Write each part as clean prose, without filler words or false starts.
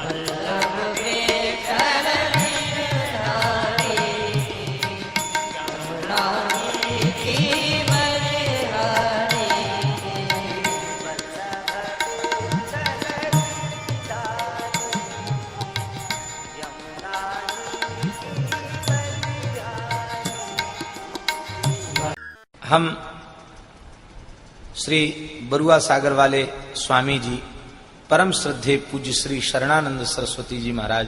हम श्री बरुआ सागर वाले स्वामी जी, परम श्रद्धेय पूज्य श्री शरणानंद सरस्वती जी महाराज,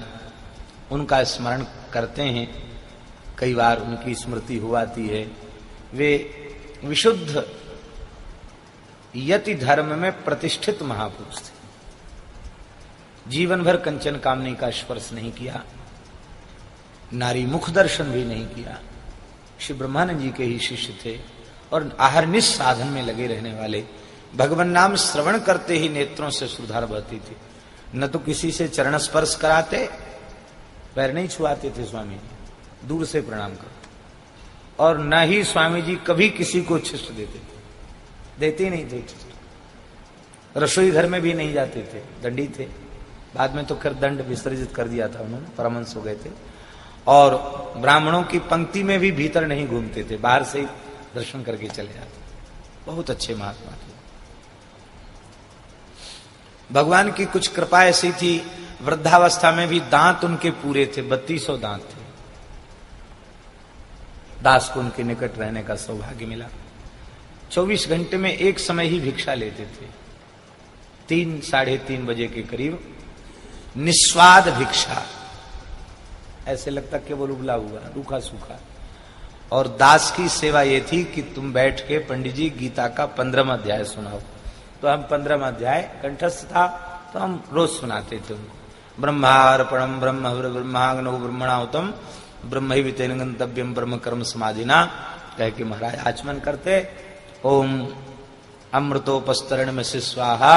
उनका स्मरण करते हैं। कई बार उनकी स्मृति हो आती है। वे विशुद्ध यति धर्म में प्रतिष्ठित महापुरुष थे। जीवन भर कंचन कामनी का स्पर्श नहीं किया, नारी मुख दर्शन भी नहीं किया। श्री ब्रह्मानंद जी के ही शिष्य थे और आहरनिश साधन में लगे रहने वाले। भगवान नाम श्रवण करते ही नेत्रों से सुधार बहती थी। न तो किसी से चरण स्पर्श कराते, पैर नहीं छुआते थे स्वामी जी, दूर से प्रणाम करते। और न ही स्वामी जी कभी किसी को छिष्ट देते ही नहीं थे। रसोई घर में भी नहीं जाते थे, दंडी थे। बाद में तो खैर दंड विसर्जित कर दिया था उन्होंने, परमहंस हो गए थे। और ब्राह्मणों की पंक्ति में भी भीतर नहीं घूमते थे, बाहर से ही दर्शन करके चले जाते। बहुत अच्छे महात्मा थे। भगवान की कुछ कृपा ऐसी थी, वृद्धावस्था में भी दांत उनके पूरे थे, 3200 दांत थे। दास को उनके निकट रहने का सौभाग्य मिला। 24 घंटे में एक समय ही भिक्षा लेते थे। 3 साढ़े 3 बजे के करीब निस्वाद भिक्षा, ऐसे लगता केवल उबला हुआ रूखा सूखा। और दास की सेवा ये थी कि तुम बैठ के पंडित जी गीता का 15वां अध्याय सुनाओ। तो हम 15वां अध्याय कंठस्थ था, तो हम रोज सुनाते थे उनको। ब्रह्मार्पणम ब्रह्म ब्रह्माग्नो ब्रह्मणाहुतम ब्रह्मैवेतेन गंतव्यम ब्रह्म कर्म समाधिना कह के महाराज आचमन करते। ओम अमृतोपस्तरणमसि स्वाहा,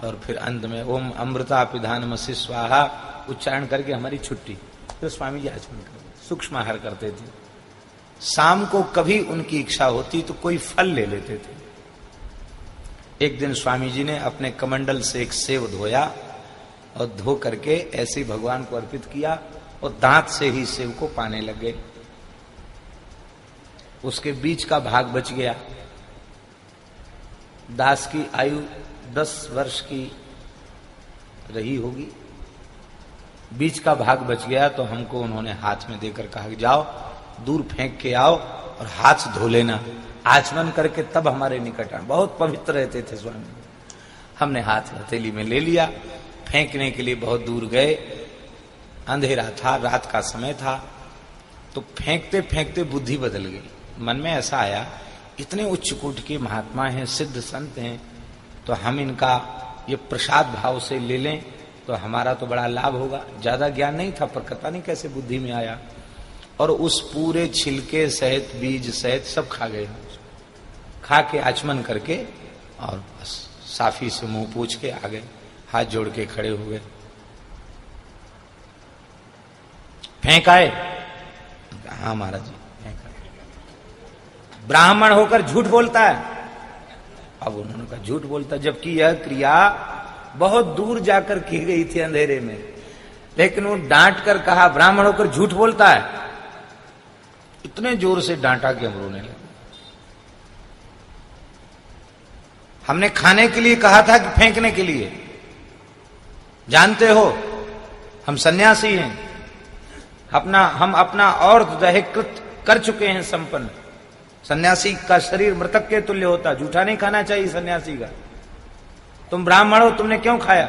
और फिर अंत में ओम अमृतापिधानमसि स्वाहा उच्चारण करके हमारी छुट्टी। तो स्वामी जी आचमन करते, सूक्ष्म आहार करते थे। शाम को कभी उनकी इच्छा होती तो कोई फल ले लेते थे। एक दिन स्वामी जी ने अपने कमंडल से एक सेव धोया और धो करके ऐसे ही भगवान को अर्पित किया और दांत से ही सेव को पाने लगे। उसके बीच का भाग बच गया। दास की आयु 10 वर्ष की रही होगी। बीच का भाग बच गया तो हमको उन्होंने हाथ में देकर कहा, जाओ दूर फेंक के आओ और हाथ धो लेना, आचमन करके तब हमारे निकट आना। बहुत पवित्र रहते थे स्वामी। हमने हाथ हथेली में ले लिया, फेंकने के लिए बहुत दूर गए। अंधेरा था, रात का समय था। तो फेंकते फेंकते बुद्धि बदल गई। मन में ऐसा आया, इतने उच्च कोटि के महात्मा हैं, सिद्ध संत हैं, तो हम इनका ये प्रसाद भाव से ले लें तो हमारा तो बड़ा लाभ होगा। ज्यादा ज्ञान नहीं था, पर पता नहीं कैसे बुद्धि में आया और उस पूरे छिलके सहित बीज सहित सब खा गए। खा के आचमन करके और बस साफी से मुंह पूछ के आ गए, हाथ जोड़ के खड़े हो गए। फेंक आए? हाँ महाराज जी फेंक आए। ब्राह्मण होकर झूठ बोलता है? अब उन्होंने कहा झूठ बोलता, जबकि यह क्रिया बहुत दूर जाकर की गई थी अंधेरे में। लेकिन वो डांट कर कहा ब्राह्मण होकर झूठ बोलता है। इतने जोर से डांटा कि हम रोने लगे। हमने खाने के लिए कहा था कि फेंकने के लिए? जानते हो हम सन्यासी हैं, हम अपना और दैहिकृत कर चुके हैं संपन्न। सन्यासी का शरीर मृतक के तुल्य होता, जूठा नहीं खाना चाहिए सन्यासी का। तुम ब्राह्मण हो, तुमने क्यों खाया?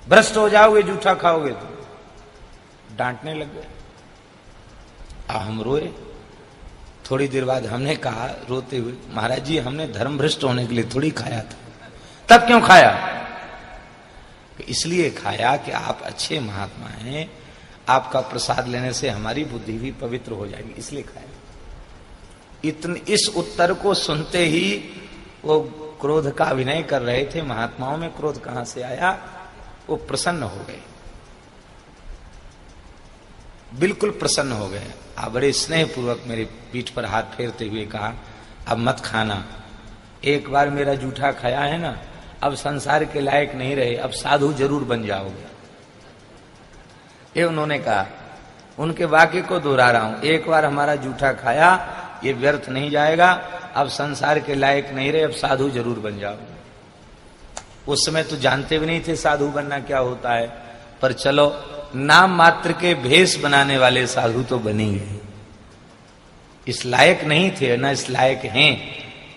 भ्रष्ट हो जाओगे जूठा खाओगे तो। डांटने लग गए। हम रोए। थोड़ी देर बाद हमने कहा रोते हुए, महाराज जी हमने धर्म भ्रष्ट होने के लिए थोड़ी खाया था। तब क्यों खाया? इसलिए खाया कि आप अच्छे महात्मा हैं, आपका प्रसाद लेने से हमारी बुद्धि भी पवित्र हो जाएगी, इसलिए खाया। इस उत्तर को सुनते ही वो क्रोध का अभिनय कर रहे थे। महात्माओं में क्रोध कहां से आया? वो प्रसन्न हो गए, बिल्कुल प्रसन्न हो गए। आप बड़े स्नेह पूर्वक मेरी पीठ पर हाथ फेरते हुए कहा, अब मत खाना। एक बार मेरा जूठा खाया है ना, अब संसार के लायक नहीं रहे, अब साधु जरूर बन जाओगे। ये उन्होंने कहा। उनके वाक्य को दोहरा रहा हूं, एक बार हमारा जूठा खाया ये व्यर्थ नहीं जाएगा, अब संसार के लायक नहीं रहे, अब साधु जरूर बन जाओगे। उस समय तो जानते भी नहीं थे साधु बनना क्या होता है, पर चलो नाम मात्र के भेष बनाने वाले साधु तो बन ही गए। इस लायक नहीं थे न इस लायक हैं,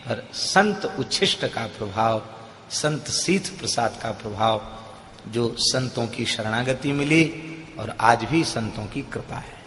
पर संत उच्छिष्ट का प्रभाव, संत सीत प्रसाद का प्रभाव, जो संतों की शरणागति मिली और आज भी संतों की कृपा है।